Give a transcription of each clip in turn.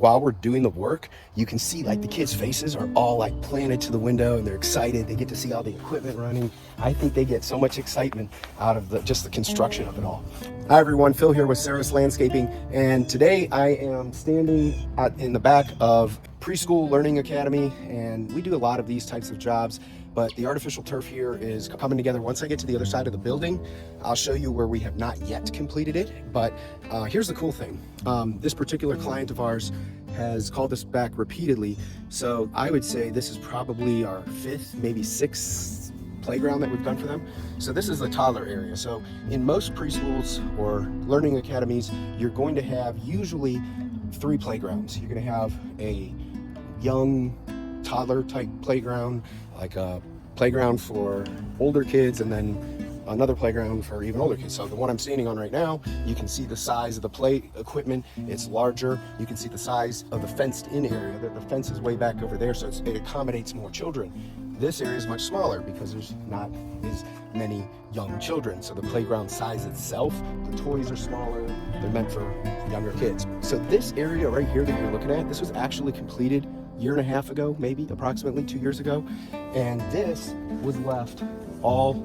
while we're doing the work, you can see like the kids' faces are all like planted to the window and they're excited. They get to see all the equipment running. I think they get so much excitement out of just the construction of it all. Hi everyone, Phil here with Sarros Landscaping, and today I am standing in the back of Preschool Learning Academy, and we do a lot of these types of jobs, but the artificial turf here is coming together. Once I get to the other side of the building, I'll show you where we have not yet completed it. But here's the cool thing. This particular client of ours has called us back repeatedly, so I would say this is probably our fifth, maybe sixth playground that we've done for them. So this is the toddler area. So in most preschools or learning academies, you're going to have usually 3 playgrounds. You're going to have a young toddler type playground, like a playground for older kids, and then another playground for even older kids. So the one I'm standing on right now, you can see the size of the play equipment. It's larger. You can see the size of the fenced in area. The fence is way back over there, so it accommodates more children. This area is much smaller because there's not as many young children. So the playground size itself, the toys are smaller. They're meant for younger kids. So this area right here that you're looking at, this was actually completed a year and a half ago, maybe approximately 2 years ago. And this was left all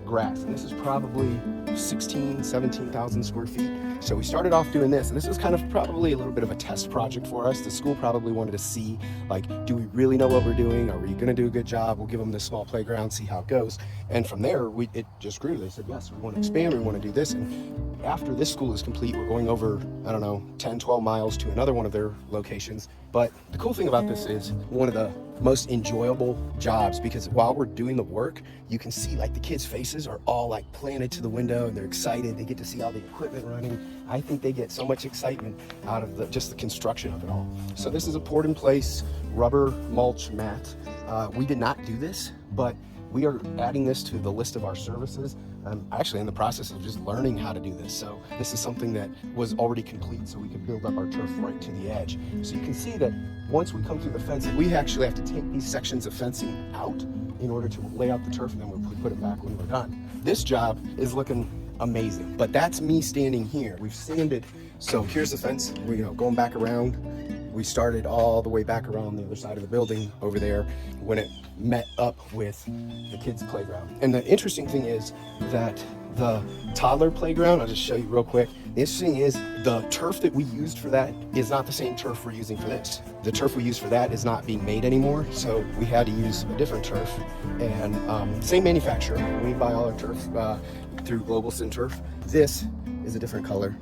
grass. And this is probably 17,000 square feet. So we started off doing this, and this is kind of probably a little bit of a test project for us. The school probably wanted to see, like, do we really know what we're doing? Are we going to do a good job? We'll give them this small playground, see how it goes. And from there, it just grew. They said, yes, we want to expand, we want to do this. And after this school is complete, we're going over, I don't know, 10, 12 miles to another one of their locations. But the cool thing about this is one of the most enjoyable jobs, because while we're doing the work, you can see like the kids' faces are all like planted to the window and they're excited. They get to see all the equipment running. I think they get so much excitement out of just the construction of it all. So this is a poured in place rubber mulch mat. We did not do this, but we are adding this to the list of our services. I'm actually in the process of just learning how to do this. So this is something that was already complete, so we could build up our turf right to the edge. So you can see that once we come through the fence, we actually have to take these sections of fencing out in order to lay out the turf, and then we'll put it back when we're done. This job is looking amazing, but that's me standing here. We've sanded, so here's the fence. We're going back around. We started all the way back around the other side of the building over there when it met up with the kids' playground. And the interesting thing is that the toddler playground, I'll just show you real quick. The interesting thing is the turf that we used for that is not the same turf we're using for this. The turf we used for that is not being made anymore, so we had to use a different turf. And same manufacturer. We buy all our turf through Global Sin Turf. This is a different color.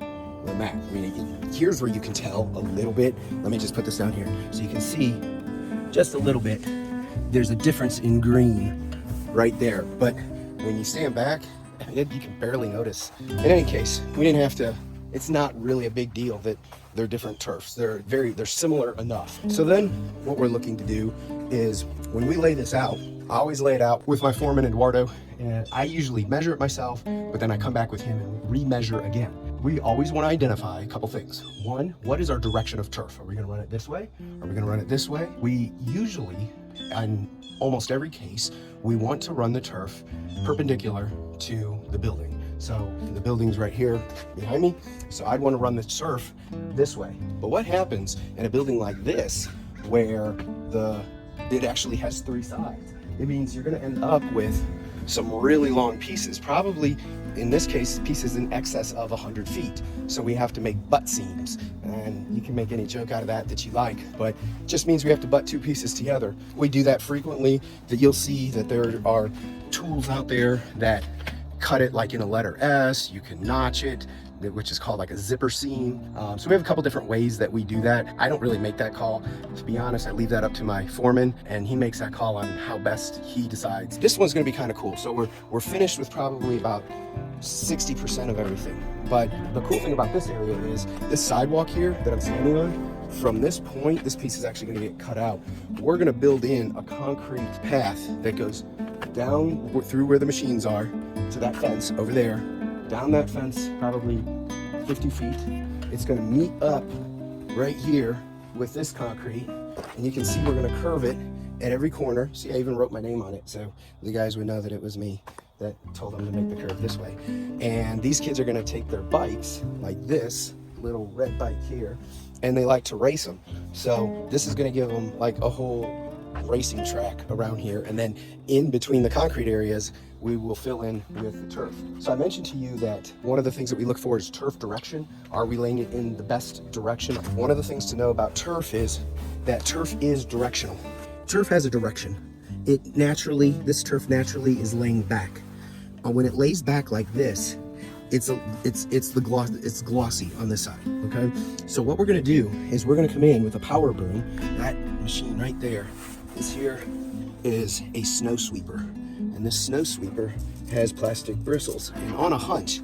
The mat. I mean, here's where you can tell a little bit. Let me just put this down here so you can see just a little bit. There's a difference in green right there, but when you stand back, you can barely notice. In any case, we didn't have to. It's not really a big deal that they're different turfs. They're similar enough. So then what we're looking to do is, when we lay this out, I always lay it out with my foreman Eduardo, and I usually measure it myself, but then I come back with him and re-measure again. We always want to identify a couple things. One, what is our direction of turf? Are we going to run it this way? Are we going to run it this way? We usually, in almost every case, we want to run the turf perpendicular to the building. So the building's right here behind me, so I'd want to run the turf this way. But what happens in a building like this, where it actually has 3 sides? It means you're going to end up with some really long pieces, probably in this case pieces in excess of 100 feet. So we have to make butt seams, and you can make any joke out of that you like, but it just means we have to butt 2 pieces together. We do that frequently. That you'll see that there are tools out there that cut it like in a letter S. You can notch it, which is called like a zipper seam. So we have a couple different ways that we do that. I don't really make that call. To be honest, I leave that up to my foreman, and he makes that call on how best he decides. This one's gonna be kind of cool. So we're finished with probably about 60% of everything. But the cool thing about this area is this sidewalk here that I'm standing on, from this point, this piece is actually gonna get cut out. We're gonna build in a concrete path that goes down through where the machines are to that fence over there, down that fence probably 50 feet. It's going to meet up right here with this concrete, and you can see we're going to curve it at every corner. See, I even wrote my name on it, so the guys would know that it was me that told them to make the curve this way. And these kids are going to take their bikes, like this little red bike here, and they like to race them. So this is going to give them like a whole racing track around here, and then in between the concrete areas we will fill in with the turf. So I mentioned to you that one of the things that we look for is turf direction. Are we laying it in the best direction? One of the things to know about turf is that turf is directional. Turf has a direction. This turf naturally is laying back. When it lays back like this, it's glossy on this side, okay? So what we're gonna do is we're gonna come in with a power broom. That machine right there, this here is a snow sweeper. And this snow sweeper has plastic bristles. And on a hunch,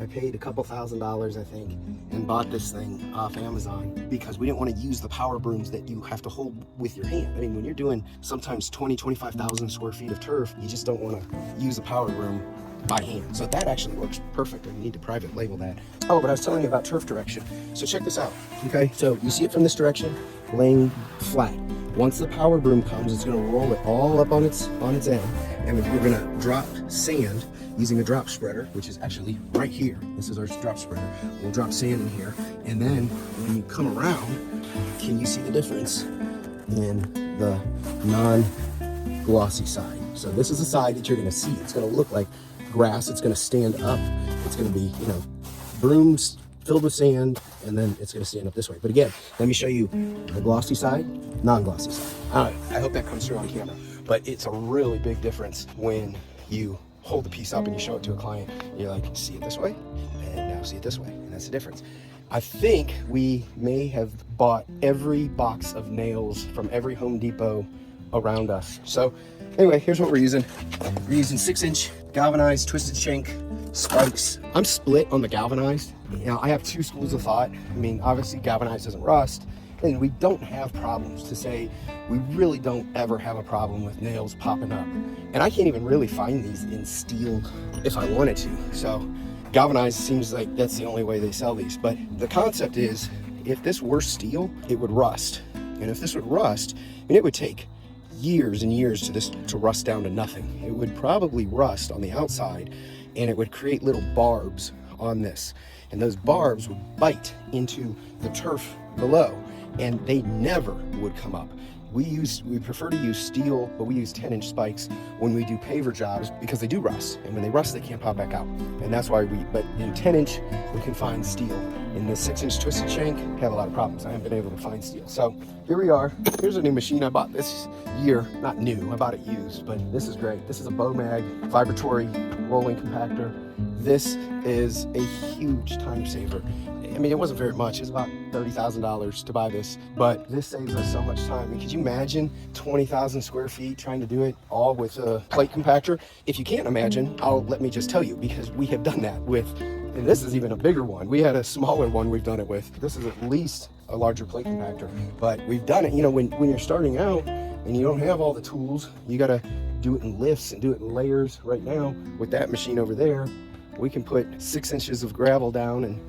I paid a couple $1,000s, I think, and bought this thing off Amazon because we didn't want to use the power brooms that you have to hold with your hand. I mean, when you're doing sometimes 25,000 square feet of turf, you just don't want to use a power broom by hand. So that actually works perfect. I need to private label that. Oh, but I was telling you about turf direction. So check this out, okay? So you see it from this direction, laying flat. Once the power broom comes, it's gonna roll it all up on its end, and we're gonna drop sand using a drop spreader, which is actually right here. This is our drop spreader. We'll drop sand in here, and then when you come around, can you see the difference in the non-glossy side? So this is the side that you're gonna see. It's gonna look like grass. It's gonna stand up. It's gonna be, brooms filled with sand, and then it's going to stand up this way. But again, let me show you the glossy side, non-glossy side. I hope that comes through on camera, but it's a really big difference when you hold the piece up and you show it to a client. You're like, see it this way, and now see it this way, and that's the difference. I think we may have bought every box of nails from every Home Depot around us. So anyway, here's what we're using. We're using 6-inch galvanized twisted shank spikes. I'm split on the galvanized. I have two schools of thought. I mean, obviously galvanized doesn't rust, and we don't have problems. To say we really don't ever have a problem with nails popping up. And I can't even really find these in steel if I wanted to. So galvanized seems like that's the only way they sell these. But the concept is, if this were steel, it would rust. And if this would rust, it would take years and years to rust down to nothing. It would probably rust on the outside, and it would create little barbs on this, and those barbs would bite into the turf below, and they never would come up. We prefer to use steel, but we use 10-inch spikes when we do paver jobs because they do rust, and when they rust they can't pop back out, and that's why but in 10-inch we can find steel. In the 6-inch twisted shank, have a lot of problems. I haven't been able to find steel. So here we are. Here's a new machine I bought this year. Not new, I bought it used, but this is great. This is a Bomag vibratory rolling compactor. This is a huge time saver. I mean, it wasn't very much. It was about $30,000 to buy this, but this saves us so much time. I mean, could you imagine 20,000 square feet trying to do it all with a plate compactor? If you can't imagine, let me just tell you, because we have done that with, and this is even a bigger one. We had a smaller one we've done it with. This is at least a larger plate compactor, but we've done it, when you're starting out and you don't have all the tools, you got to do it in lifts and do it in layers. Right now, with that machine over there, we can put 6 inches of gravel down and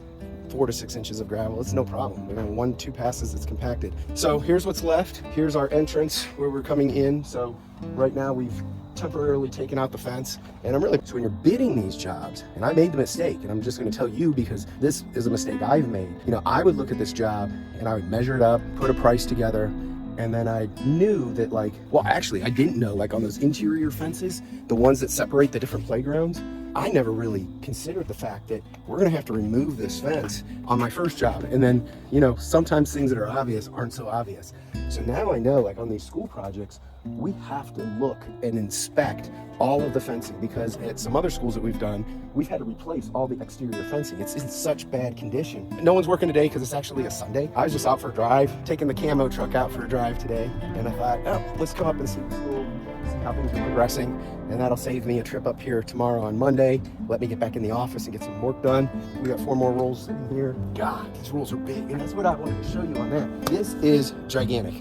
4 to 6 inches of gravel. It's no problem. We're in 1-2 passes, it's compacted. So here's what's left. Here's our entrance where we're coming in. So right now we've temporarily taken out the fence, and so when you're bidding these jobs, and I made the mistake, and I'm just going to tell you because this is a mistake I've made. I would look at this job and I would measure it up, put a price together, and then I knew that I didn't know, on those interior fences, the ones that separate the different playgrounds, I never really considered the fact that we're gonna have to remove this fence on my first job. And then, sometimes things that are obvious aren't so obvious. So now I know, on these school projects, we have to look and inspect all of the fencing, because at some other schools that we've done, we've had to replace all the exterior fencing. It's in such bad condition. No one's working today because it's actually a Sunday. I was just out for a drive, taking the camo truck out for a drive today, and I thought, let's come up and see the school, see how things are progressing, and that'll save me a trip up here tomorrow on Monday. Let me get back in the office and get some work done. We got 4 more rolls sitting here. God, these rolls are big, and that's what I wanted to show you on that. This is gigantic.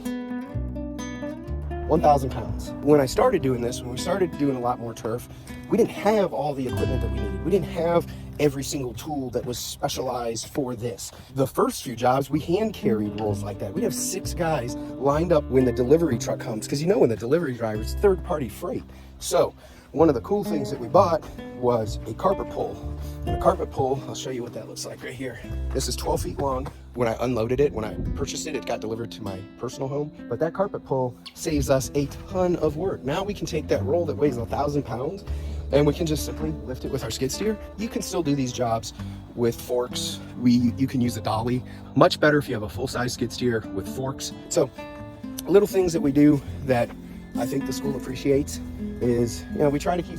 1,000 pounds. When I started doing this, when we started doing a lot more turf, we didn't have all the equipment that we needed. We didn't have every single tool that was specialized for this. The first few jobs, we hand carried rolls like that. We'd have 6 guys lined up when the delivery truck comes, because when the delivery driver is third-party freight. So one of the cool things that we bought was a carpet pole. And a carpet pole, I'll show you what that looks like right here. This is 12 feet long. When I unloaded it, when I purchased it, it got delivered to my personal home. But that carpet pole saves us a ton of work. Now we can take that roll that weighs 1,000 pounds and we can just simply lift it with our skid steer. You can still do these jobs with forks. You can use a dolly. Much better if you have a full-size skid steer with forks. So little things that we do that I think the school appreciates is, we try to keep,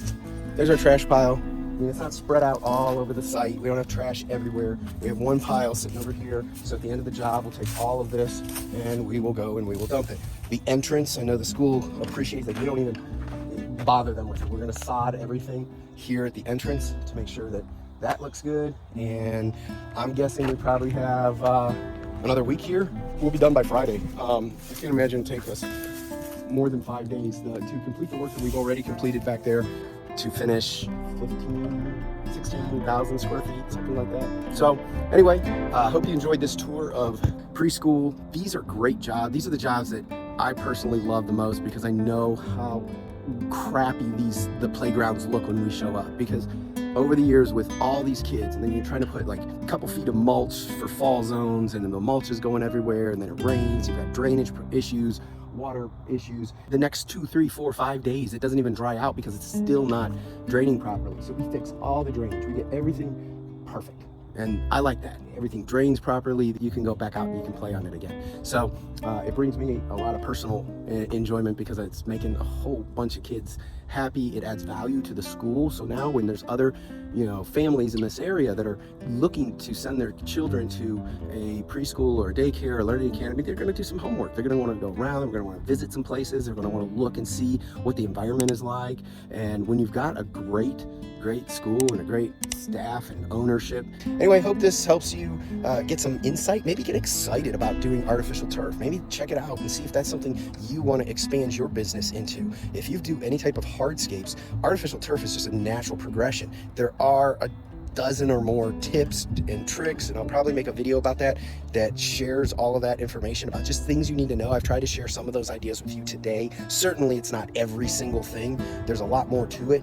there's our trash pile. It's not spread out all over the site. We don't have trash everywhere. We have one pile sitting over here. So at the end of the job, we'll take all of this and we will go and we will dump it. The entrance, I know the school appreciates that. We don't even bother them with it. We're gonna sod everything here at the entrance to make sure that that looks good. And I'm guessing we probably have another week here. We'll be done by Friday. I can't imagine it'll take us more than 5 days to complete the work that we've already completed back there, to finish 16,000 square feet, something like that. So anyway, I hope you enjoyed this tour of preschool. These are great jobs. These are the jobs that I personally love the most because I know how crappy the playgrounds look when we show up. Because over the years with all these kids, and then you're trying to put like a couple feet of mulch for fall zones, and then the mulch is going everywhere, and then it rains, you've got drainage issues, water issues. The next 2, 3, 4, 5 days, it doesn't even dry out because it's still not draining properly. So we fix all the drainage. We get everything perfect. And I like that. Everything drains properly. You can go back out and you can play on it again. So it brings me a lot of personal enjoyment because it's making a whole bunch of kids happy. It adds value to the school. So now when there's other, families in this area that are looking to send their children to a preschool or a daycare or learning academy, they're going to do some homework. They're going to want to go around. They're going to want to visit some places. They're going to want to look and see what the environment is like. And when you've got a great school and a great staff and ownership. Anyway, I hope this helps you get some insight, maybe get excited about doing artificial turf. Maybe check it out and see if that's something you want to expand your business into. If you do any type of hardscapes, artificial turf is just a natural progression. There are a dozen or more tips and tricks, and I'll probably make a video about that shares all of that information about just things you need to know. I've tried to share some of those ideas with you today. Certainly it's not every single thing. There's a lot more to it.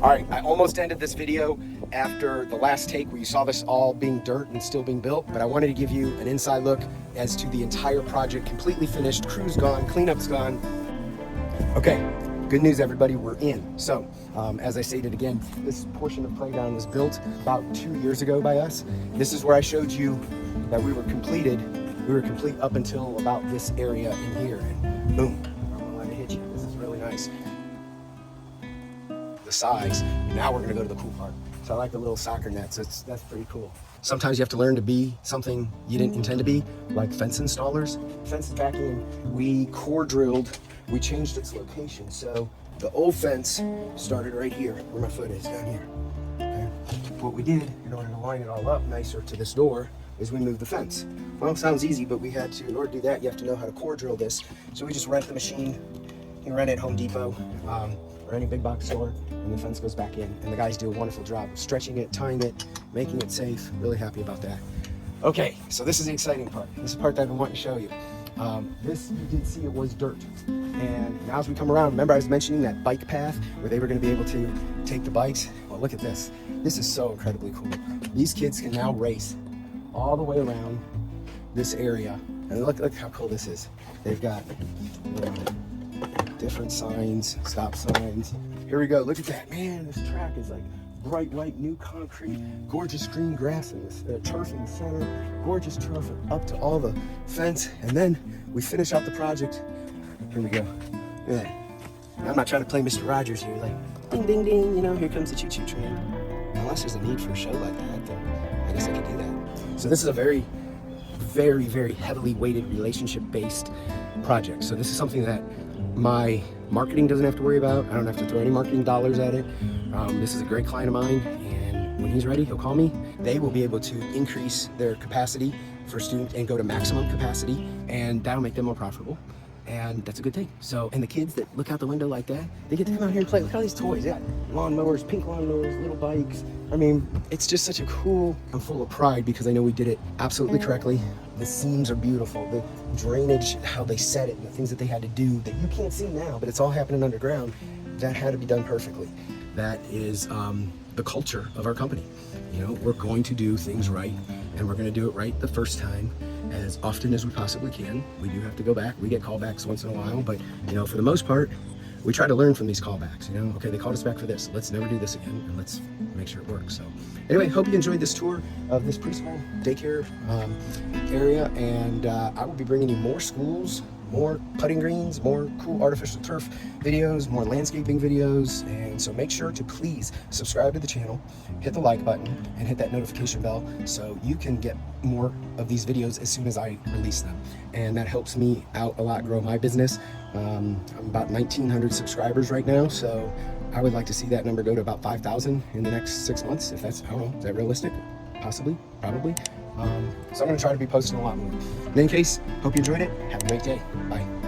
All right, I almost ended this video after the last take where you saw this all being dirt and still being built, but I wanted to give you an inside look as to the entire project, completely finished, crew's gone, cleanup's gone. Okay, good news everybody, we're in. So, as I stated again, this portion of playground was built about 2 years ago by us. This is where I showed you that we were complete up until about this area in here, and boom, I'm gonna let it hit you. This is really nice. Size. Now we're gonna go to the cool part. So I like the little soccer nets. That's pretty cool. Sometimes you have to learn to be something you didn't intend to be, like fence installers. Fence back in, we core drilled, we changed its location. So the old fence started right here, where my foot is, down here. Okay. What we did, in order to line it all up nicer to this door, is we moved the fence. Well, it sounds easy, but we had to, in order to do that, you have to know how to core drill this. So we just rent the machine. You can rent it at Home Depot, or any big box store, and the fence goes back in. And the guys do a wonderful job of stretching it, tying it, making it safe. Really happy about that. Okay, so this is the exciting part. This is the part that I've been wanting to show you. This, you did see it was dirt. And now as we come around, remember I was mentioning that bike path where they were gonna be able to take the bikes? Well, look at this. This is so incredibly cool. These kids can now race all the way around this area. And look how cool this is. They've got different signs, stop signs. Here we go, look at that. Man, this track is like bright white new concrete, gorgeous green grass and this turf in the center, gorgeous turf up to all the fence. And then we finish out the project. Here we go. Yeah. I'm not trying to play Mr. Rogers here, like ding, ding, ding, here comes the choo-choo train. Unless there's a need for a show like that, then I guess I could do that. So this is a very, very, very heavily weighted relationship-based project. So this is something that my marketing doesn't have to worry about. I don't have to throw any marketing dollars at it. This is a great client of mine, and when he's ready, he'll call me. They will be able to increase their capacity for students and go to maximum capacity, and that'll make them more profitable. And that's a good thing. So, and the kids that look out the window like that, they get to come out here and play. Look at all these toys. Yeah, lawnmowers, pink lawnmowers, little bikes. I mean, it's just such a cool, I'm full of pride because I know we did it absolutely correctly. The seams are beautiful. The drainage, how they set it, and the things that they had to do that you can't see now, but it's all happening underground. that had to be done perfectly. That is the culture of our company. You know, we're going to do things right, and we're going to do it right the first time as often as we possibly can. We do have to go back. We get callbacks once in a while, but you know, for the most part, we try to learn from these callbacks. You know, okay, they called us back for this. Let's never do this again, and let's make sure it works. So anyway, hope you enjoyed this tour of this preschool daycare area, and I will be bringing you more schools, more putting greens, more cool artificial turf videos, more landscaping videos. And so make sure to please subscribe to the channel, hit the like button, and hit that notification bell so you can get more of these videos as soon as I release them. And that helps me out a lot, grow my business. I'm about 1,900 subscribers right now, so I would like to see that number go to about 5,000 in the next 6 months. If that's, I don't know, is that realistic? Possibly, probably. So I'm going to try to be posting a lot more. In any case, hope you enjoyed it. Have a great day. Bye.